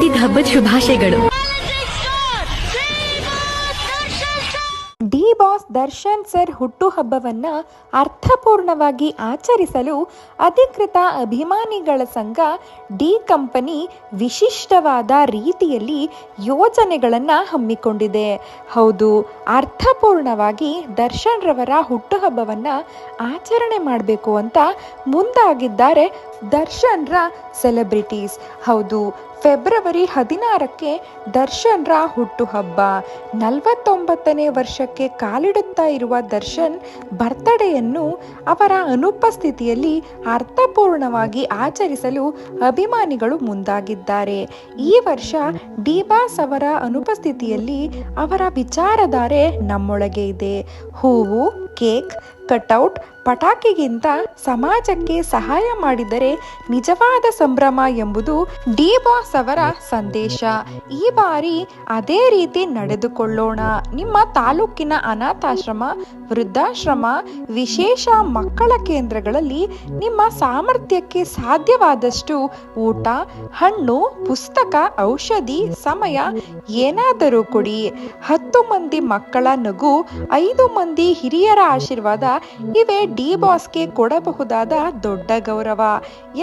ಹುಟ್ಟಿದ ಹಬ್ಬದ ಶುಭಾಶಯಗಳು. ಡಿ ಬಾಸ್ ದರ್ಶನ್ ಸರ್ ಹುಟ್ಟುಹಬ್ಬವನ್ನ ಅರ್ಥಪೂರ್ಣವಾಗಿ ಆಚರಿಸಲು ಅಧಿಕೃತ ಅಭಿಮಾನಿಗಳ ಸಂಘ ಡಿ ಕಂಪನಿ ವಿಶಿಷ್ಟವಾದ ರೀತಿಯಲ್ಲಿ ಯೋಜನೆಗಳನ್ನು ಹಮ್ಮಿಕೊಂಡಿದೆ. ಹೌದು, ಅರ್ಥಪೂರ್ಣವಾಗಿ ದರ್ಶನ್ ರವರ ಹುಟ್ಟುಹಬ್ಬವನ್ನ ಆಚರಣೆ ಮಾಡಬೇಕು ಅಂತ ಮುಂದಾಗಿದ್ದಾರೆ ದರ್ಶನ್ರ ಸೆಲೆಬ್ರಿಟೀಸ್. ಹೌದು, ಫೆಬ್ರವರಿ 16ಕ್ಕೆ ದರ್ಶನ್ರ ಹುಟ್ಟುಹಬ್ಬ. 49ನೇ ವರ್ಷಕ್ಕೆ ಕಾಲಿಡುತ್ತಾ ಇರುವ ದರ್ಶನ್ ಬರ್ತ್ಡೇಯನ್ನು ಅವರ ಅನುಪಸ್ಥಿತಿಯಲ್ಲಿ ಅರ್ಥಪೂರ್ಣವಾಗಿ ಆಚರಿಸಲು ಅಭಿಮಾನಿಗಳು ಮುಂದಾಗಿದ್ದಾರೆ. ಈ ವರ್ಷ ಡಿ ಬಾಸ್ ಅವರ ಅನುಪಸ್ಥಿತಿಯಲ್ಲಿ ಅವರ ವಿಚಾರಧಾರೆ ನಮ್ಮೊಳಗೆ ಇದೆ. ಹೂವು, ಕೇಕ್, ಕಟೌಟ್, ಪಟಾಕಿಗಿಂತ ಸಮಾಜಕ್ಕೆ ಸಹಾಯ ಮಾಡಿದರೆ ನಿಜವಾದ ಸಂಭ್ರಮ ಎಂಬುದು ಡಿ ಬಾಸ್ ಅವರ ಸಂದೇಶ. ಈ ಬಾರಿ ಅದೇ ರೀತಿ ನಡೆದುಕೊಳ್ಳೋಣ. ನಿಮ್ಮ ತಾಲೂಕಿನ ಅನಾಥಾಶ್ರಮ, ವೃದ್ಧಾಶ್ರಮ, ವಿಶೇಷ ಮಕ್ಕಳ ಕೇಂದ್ರಗಳಲ್ಲಿ ನಿಮ್ಮ ಸಾಮರ್ಥ್ಯಕ್ಕೆ ಸಾಧ್ಯವಾದಷ್ಟು ಊಟ, ಹಣ್ಣು, ಪುಸ್ತಕ, ಔಷಧಿ, ಸಮಯ ಏನಾದರೂ ಕೊಡಿ. 10 ಮಂದಿ ಮಕ್ಕಳ ನಗು, 5 ಮಂದಿ ಹಿರಿಯರ ಆಶೀರ್ವಾದ ಇವೇ ಡಿ ಬಾಸ್ಗೆ ಕೊಡಬಹುದಾದ ದೊಡ್ಡ ಗೌರವ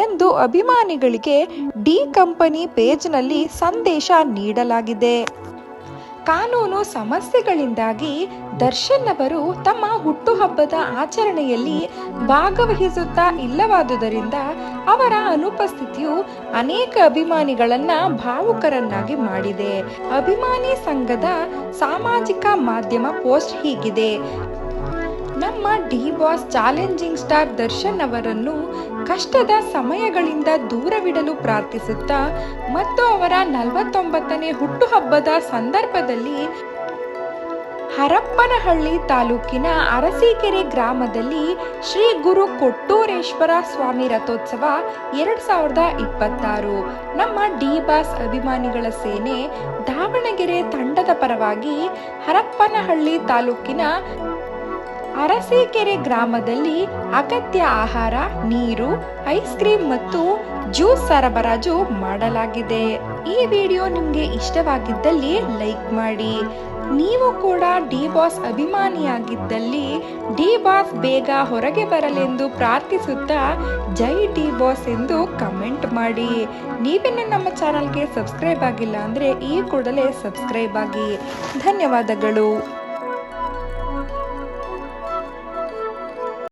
ಎಂದು ಅಭಿಮಾನಿಗಳಿಗೆ ಡಿ ಕಂಪನಿ ಪೇಜ್ನಲ್ಲಿ ಸಂದೇಶ ನೀಡಲಾಗಿದೆ. ಕಾನೂನು ಸಮಸ್ಯೆಗಳಿಂದಾಗಿ ದರ್ಶನ್ ಅವರು ತಮ್ಮ ಹುಟ್ಟುಹಬ್ಬದ ಆಚರಣೆಯಲ್ಲಿ ಭಾಗವಹಿಸುತ್ತಾ ಇಲ್ಲವಾದುದರಿಂದ ಅವರ ಅನುಪಸ್ಥಿತಿಯು ಅನೇಕ ಅಭಿಮಾನಿಗಳನ್ನ ಭಾವುಕರನ್ನಾಗಿ ಮಾಡಿದೆ. ಅಭಿಮಾನಿ ಸಂಘದ ಸಾಮಾಜಿಕ ಮಾಧ್ಯಮ ಪೋಸ್ಟ್ ಹೀಗಿದೆ: ನಮ್ಮ D boss challenging star Darshan ಅವರನ್ನು ಕಷ್ಟದ ಸಮಯಗಳಿಂದ ದೂರವಿಡಲು ಪ್ರಾರ್ಥಿಸುತ್ತಾ ಮತ್ತು ಅವರ 49ನೇ ಹುಟ್ಟುಹಬ್ಬದ ಸಂದರ್ಭದಲ್ಲಿ ಹರಪ್ಪನಹಳ್ಳಿ ತಾಲೂಕಿನ ಅರಸೀಕೆರೆ ಗ್ರಾಮದಲ್ಲಿ ಶ್ರೀ ಗುರು ಕೊಟ್ಟೂರೇಶ್ವರ ಸ್ವಾಮಿ ರಥೋತ್ಸವ 2026 ನಮ್ಮ ಡಿ ಬಾಸ್ ಅಭಿಮಾನಿಗಳ ಸೇನೆ ದಾವಣಗೆರೆ ತಂಡದ ಪರವಾಗಿ ಹರಪ್ಪನಹಳ್ಳಿ ತಾಲೂಕಿನ ಅರಸೀಕೆರೆ ಗ್ರಾಮದಲ್ಲಿ ಅಗತ್ಯ ಆಹಾರ, ನೀರು, ಐಸ್ ಕ್ರೀಮ್ ಮತ್ತು ಜ್ಯೂಸ್ ಸರಬರಾಜು ಮಾಡಲಾಗಿದೆ. ಈ ವಿಡಿಯೋ ನಿಮಗೆ ಇಷ್ಟವಾಗಿದ್ದಲ್ಲಿ ಲೈಕ್ ಮಾಡಿ. ನೀವು ಕೂಡ ಡಿ ಬಾಸ್ ಅಭಿಮಾನಿಯಾಗಿದ್ದಲ್ಲಿ ಡಿ ಬಾಸ್ ಬೇಗ ಹೊರಗೆ ಬರಲೆಂದು ಪ್ರಾರ್ಥಿಸುತ್ತಾ ಜೈ ಡಿ ಬಾಸ್ ಎಂದು ಕಮೆಂಟ್ ಮಾಡಿ. ನೀವಿನ್ನು ನಮ್ಮ ಚಾನಲ್ಗೆ ಸಬ್ಸ್ಕ್ರೈಬ್ ಆಗಿಲ್ಲ ಅಂದರೆ ಈ ಕೂಡಲೇ ಸಬ್ಸ್ಕ್ರೈಬ್ ಆಗಿ. ಧನ್ಯವಾದಗಳು.